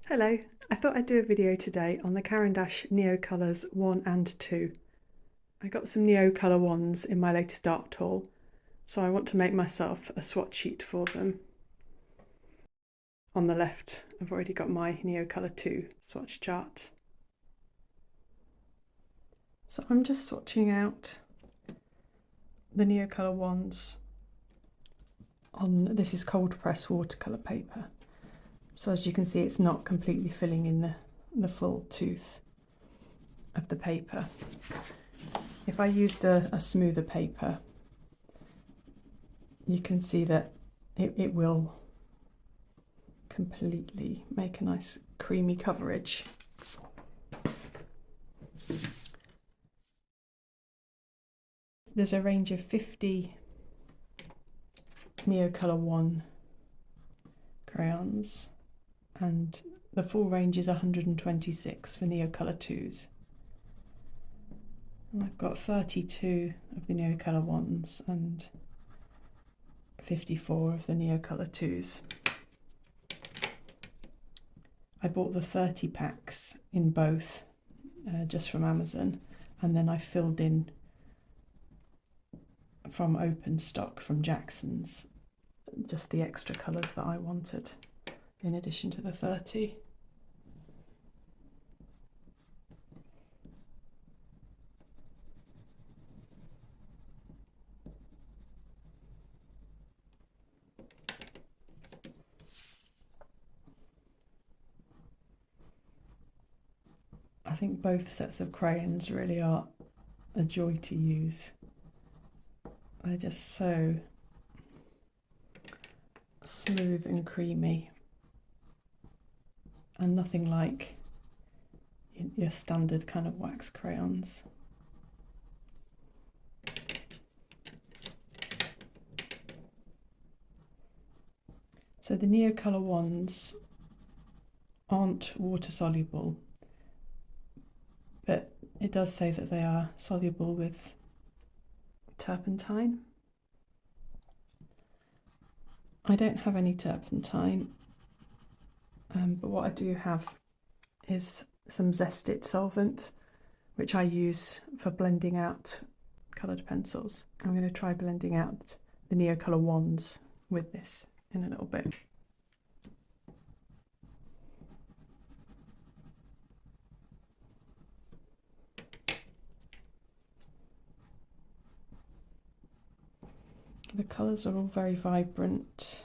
Hello, I thought I'd do a video today on the Caran D'Ache Neocolors I and II. I got some Neocolor ones in my latest art haul, so I want to make myself a swatch sheet for them. On the left, I've already got my Neocolor II swatch chart. So I'm just swatching out the Neocolor ones on, this is cold press watercolour paper. So as you can see, it's not completely filling in the full tooth of the paper. If I used a smoother paper, you can see that it will completely make a nice creamy coverage. There's a range of 50 Neocolor I crayons, and the full range is 126 for Neocolor IIs. And I've got 32 of the Neocolor Is and 54 of the Neocolor IIs. I bought the 30 packs in both just from Amazon, and then I filled in from open stock from Jackson's just the extra colours that I wanted in addition to the 30. I think both sets of crayons really are a joy to use. They're just so smooth and creamy, and nothing like your standard kind of wax crayons. So the Neocolor ones aren't water soluble, but it does say that they are soluble with turpentine. I don't have any turpentine, but what I do have is some Zest-It solvent, which I use for blending out coloured pencils. I'm going to try blending out the Neocolor ones with this in a little bit. The colours are all very vibrant.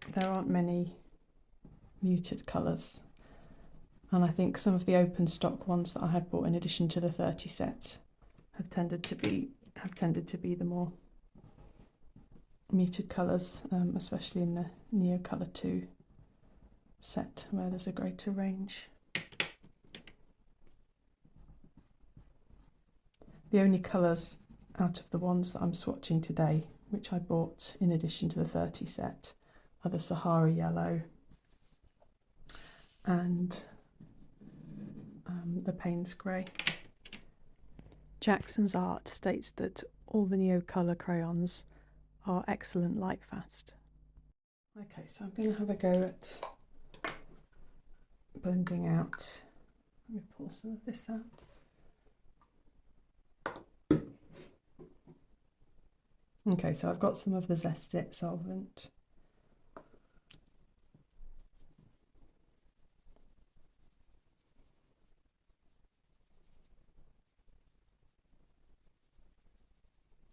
There aren't many muted colours, and I think some of the open stock ones that I had bought in addition to the 30 sets have tended to be the more muted colours, especially in the Neocolor II set where there's a greater range. The only colours out of the ones that I'm swatching today, which I bought in addition to the 30 set, are the Sahara Yellow and the Payne's Grey. Jackson's art states that all the Neocolor crayons are excellent light fast. Okay, so I'm going to have a go at blending out. Let me pull some of this out. Okay, so I've got some of the Zest-It solvent.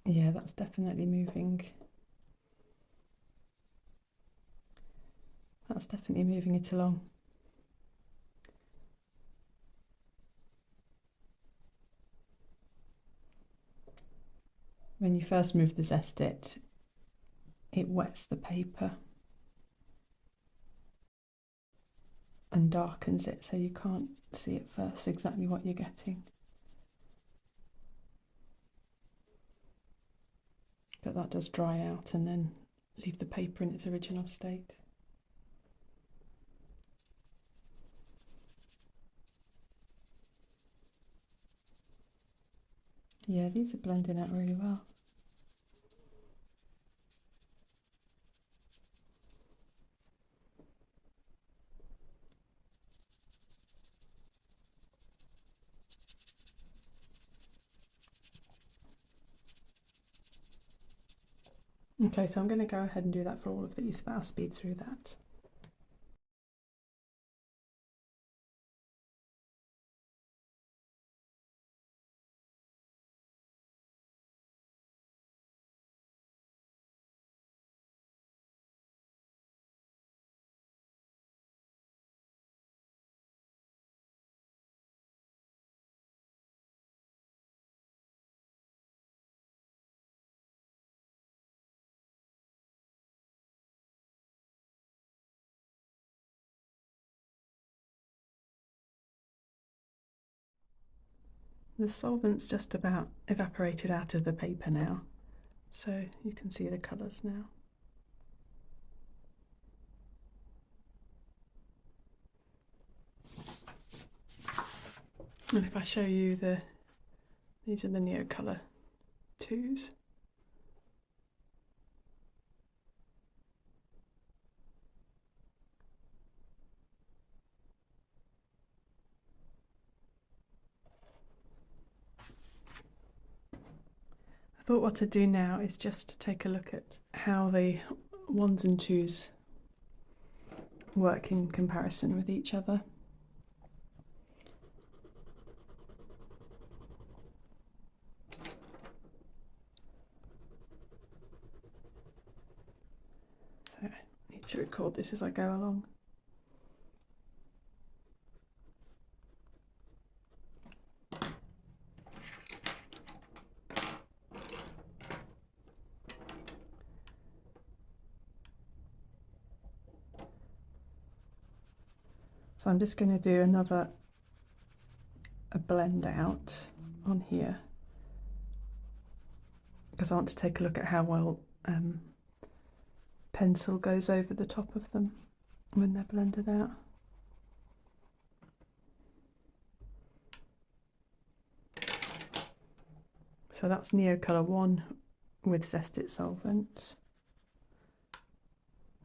Yeah, that's definitely moving. That's definitely moving it along. When you first move the Zest-It, it wets the paper and darkens it, so you can't see at first exactly what you're getting. But that does dry out and then leave the paper in its original state. Yeah, these are blending out really well. Okay, so I'm going to go ahead and do that for all of these, but I'll speed through that. The solvent's just about evaporated out of the paper now, so you can see the colours now. And if I show you these are the Neocolor IIs. I thought what to do now is just take a look at how the 1s and 2s work in comparison with each other. So I need to record this as I go along. So I'm just going to do a blend out on here, because I want to take a look at how well pencil goes over the top of them when they're blended out. So that's Neocolor I with Zest-It Solvent.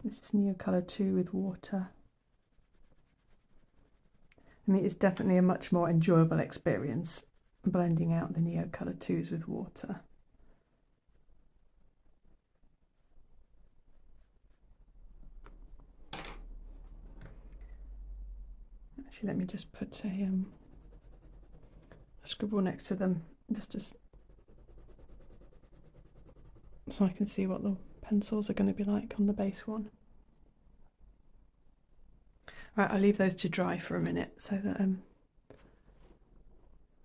This is Neocolor II with water. I mean, it's definitely a much more enjoyable experience blending out the Neocolor IIs with water. Actually, let me just put a scribble next to them, just so I can see what the pencils are going to be like on the base one. Right, I'll leave those to dry for a minute so that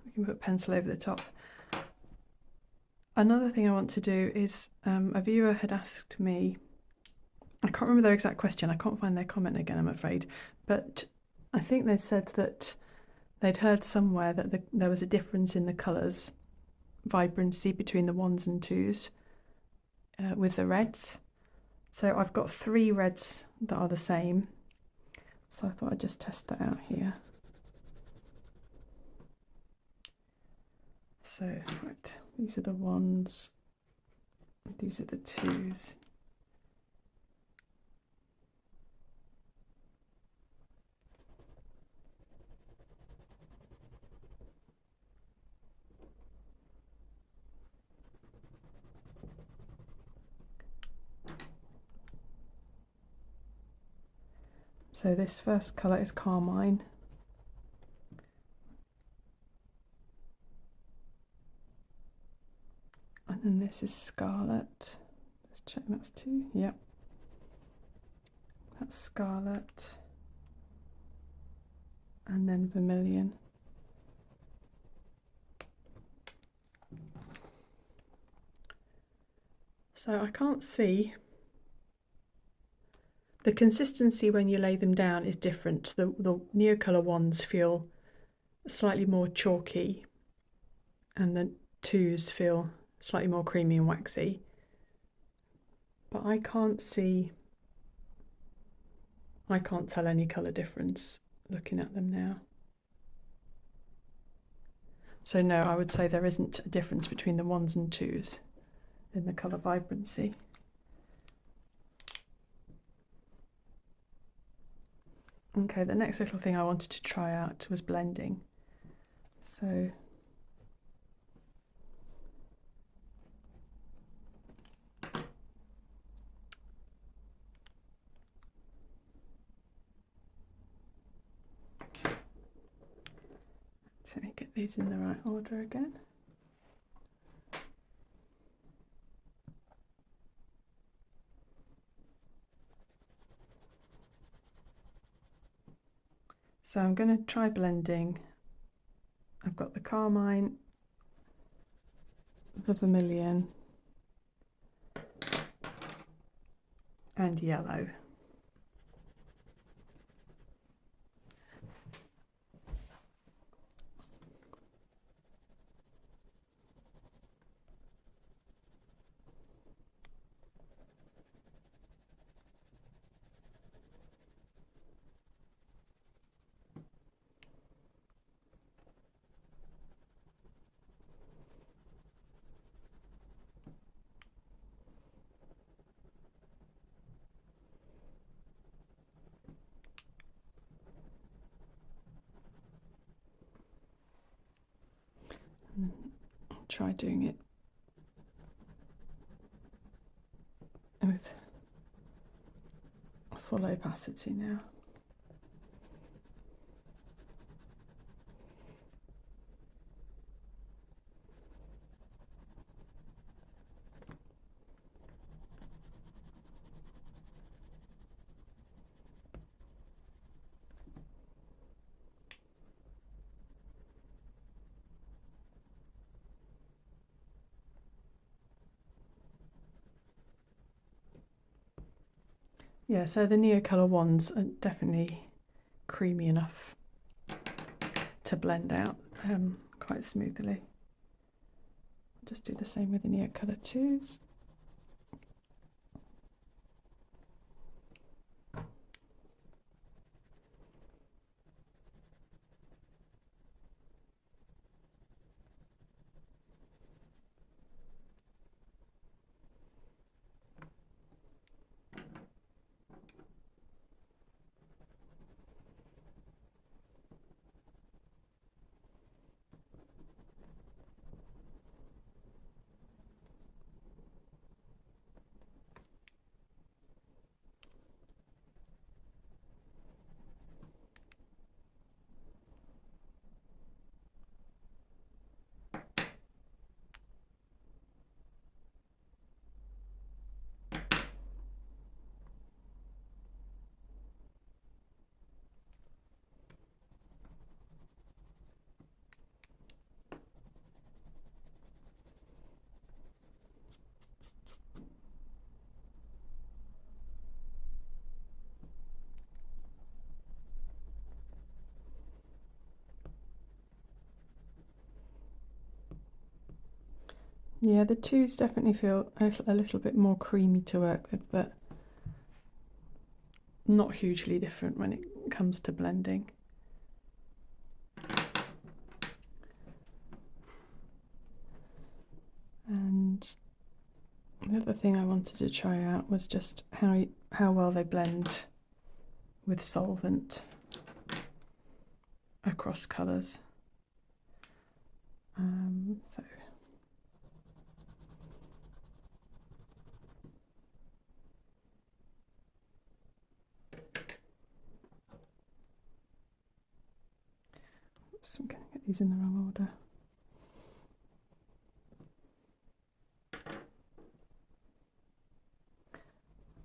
we can put pencil over the top. Another thing I want to do is, a viewer had asked me, I can't remember their exact question, I can't find their comment again, I'm afraid, but I think they said that they'd heard somewhere that there was a difference in the colours, vibrancy between the 1s and 2s with the reds. So I've got 3 reds that are the same. So I thought I'd just test that out here. So, right, these are the 1s, these are the 2s. So this first colour is Carmine. And then this is Scarlet. Let's check that's 2. Yep. That's Scarlet. And then Vermilion. So I can't see. The consistency when you lay them down is different. The Neocolor ones feel slightly more chalky, and the 2s feel slightly more creamy and waxy. But I can't tell any colour difference looking at them now. So no, I would say there isn't a difference between the 1s and 2s in the colour vibrancy. Okay, the next little thing I wanted to try out was blending. So So let me get these in the right order again. So I'm going to try blending. I've got the carmine, the vermilion, and yellow. Try doing it with full opacity now. Yeah, so the Neocolor ones are definitely creamy enough to blend out quite smoothly. Just do the same with the Neocolor IIs. Yeah, the twos definitely feel a little bit more creamy to work with, but not hugely different when it comes to blending. And the other thing I wanted to try out was just how well they blend with solvent across colours. So oops, I'm going to get these in the wrong order.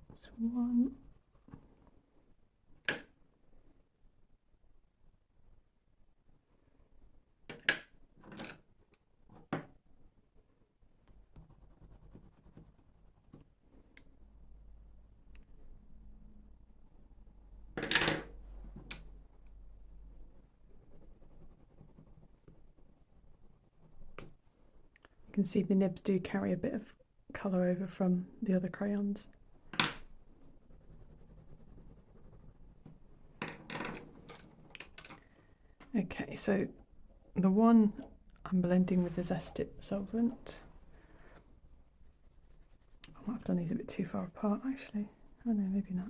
That's one. You can see the nibs do carry a bit of colour over from the other crayons. Okay, so the one I'm blending with the Zestit solvent. I might have done these a bit too far apart actually. Oh no, maybe not.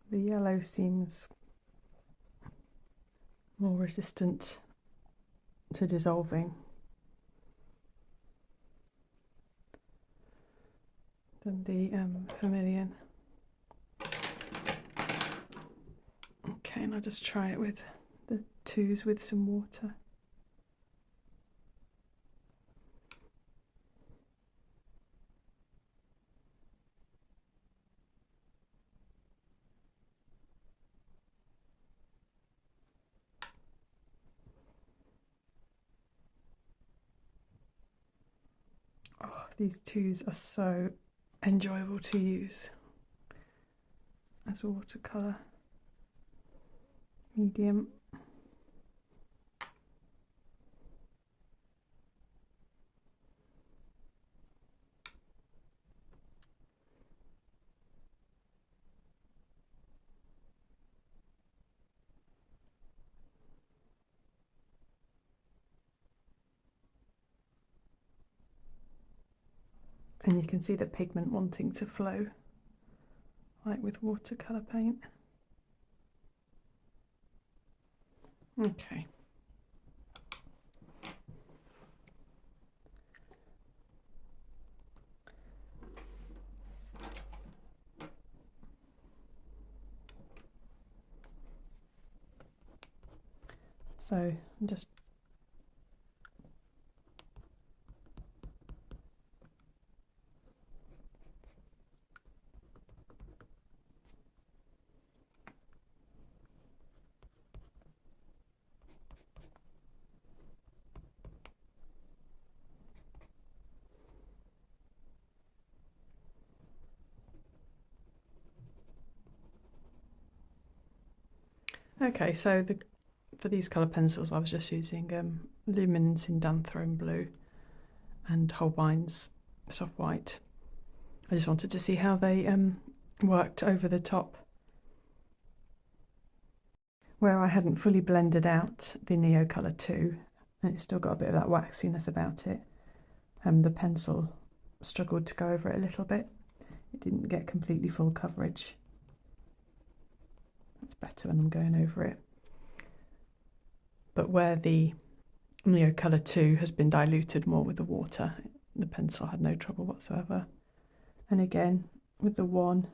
The yellow seems more resistant to dissolving than the vermilion. Okay, and I'll just try it with the twos with some water. Oh, these twos are so enjoyable to use as a watercolour medium. And you can see the pigment wanting to flow, like with watercolour paint. Okay. So I'm just okay, so for these colour pencils I was just using Luminance in Danthrone Blue and Holbein's Soft White. I just wanted to see how they worked over the top. Where I hadn't fully blended out the Neocolor II, and it's still got a bit of that waxiness about it, the pencil struggled to go over it a little bit. It didn't get completely full coverage. That's better when I'm going over it. But where the Neocolor II has been diluted more with the water, the pencil had no trouble whatsoever. And again, with the one,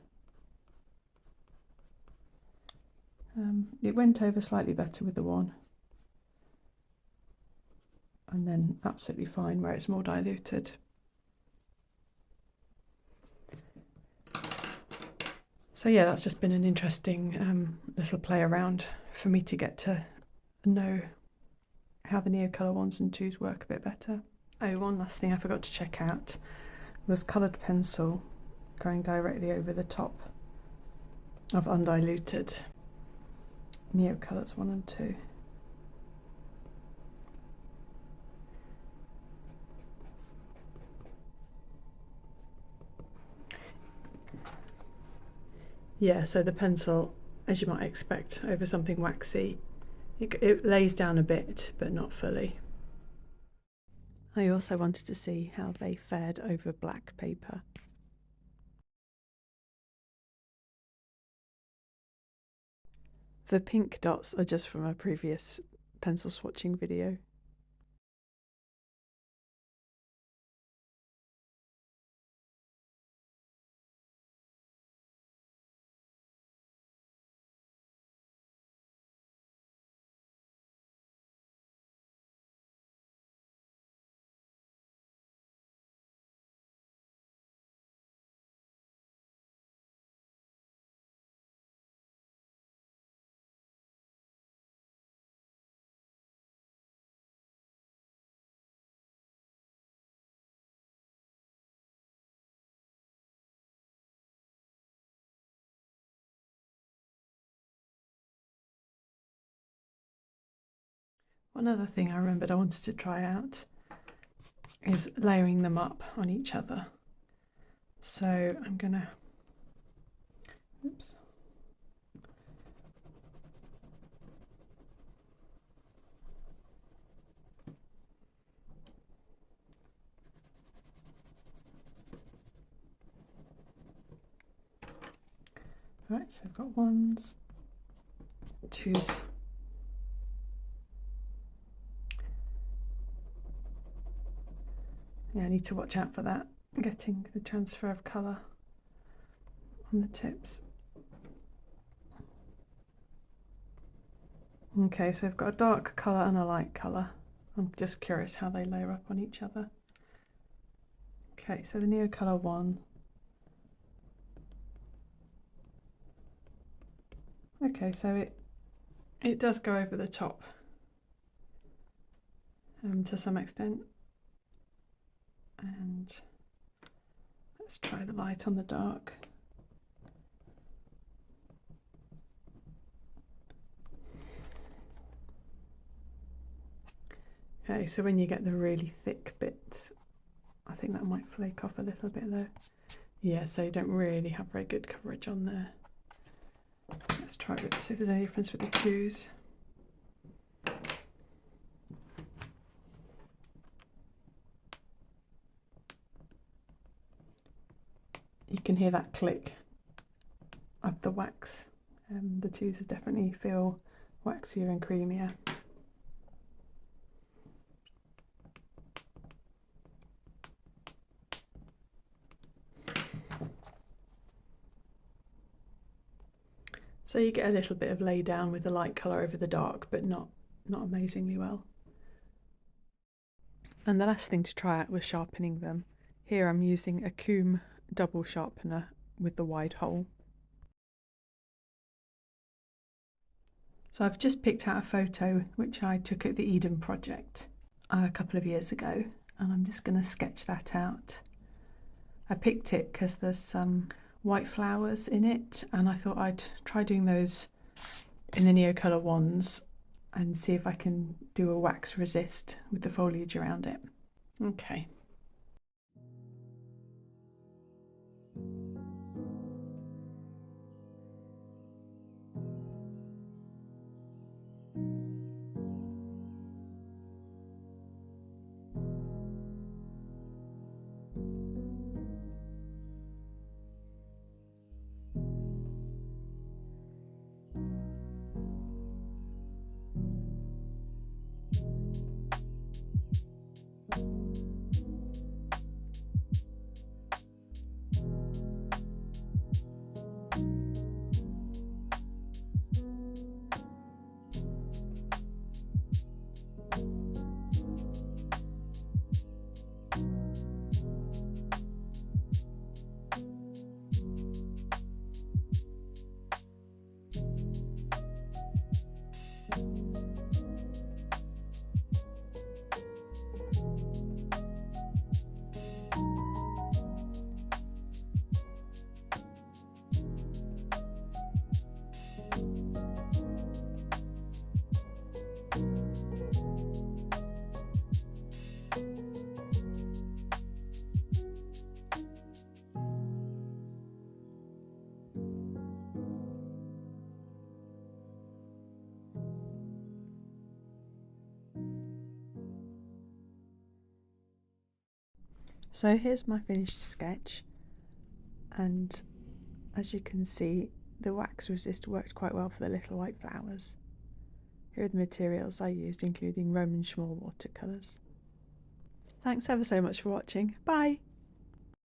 it went over slightly better with the one, and then absolutely fine where it's more diluted. So yeah, that's just been an interesting little play around for me to get to know how the Neocolor 1s and 2s work a bit better. Oh, one last thing I forgot to check out was coloured pencil going directly over the top of undiluted Neocolors 1 and 2. Yeah, so the pencil, as you might expect, over something waxy, it lays down a bit, but not fully. I also wanted to see how they fared over black paper. The pink dots are just from a previous pencil swatching video. One other thing I remembered I wanted to try out is layering them up on each other. So I'm gonna, oops. Right, so I've got 1s, 2s. Yeah, I need to watch out for that, getting the transfer of colour on the tips. Okay, so I've got a dark colour and a light colour. I'm just curious how they layer up on each other. Okay, so the Neocolor I. Okay, so it does go over the top to some extent. And let's try the light on the dark. Okay, so when you get the really thick bits, I think that might flake off a little bit though. Yeah, so you don't really have very good coverage on there. Let's try with see if there's any difference with the 2s. You can hear that click of the wax. The 2s definitely feel waxier and creamier. So you get a little bit of lay down with the light colour over the dark, but not amazingly well. And the last thing to try out was sharpening them. Here I'm using a Comb double sharpener with the wide hole. So I've just picked out a photo which I took at the Eden project a couple of years ago, and I'm just going to sketch that out. I picked it because there's some white flowers in it, and I thought I'd try doing those in the Neocolor wands and see if I can do a wax resist with the foliage around it. Okay. So here's my finished sketch, and as you can see, the wax resist worked quite well for the little white flowers. Here are the materials I used, including Roman Szmal watercolours. Thanks ever so much for watching. Bye!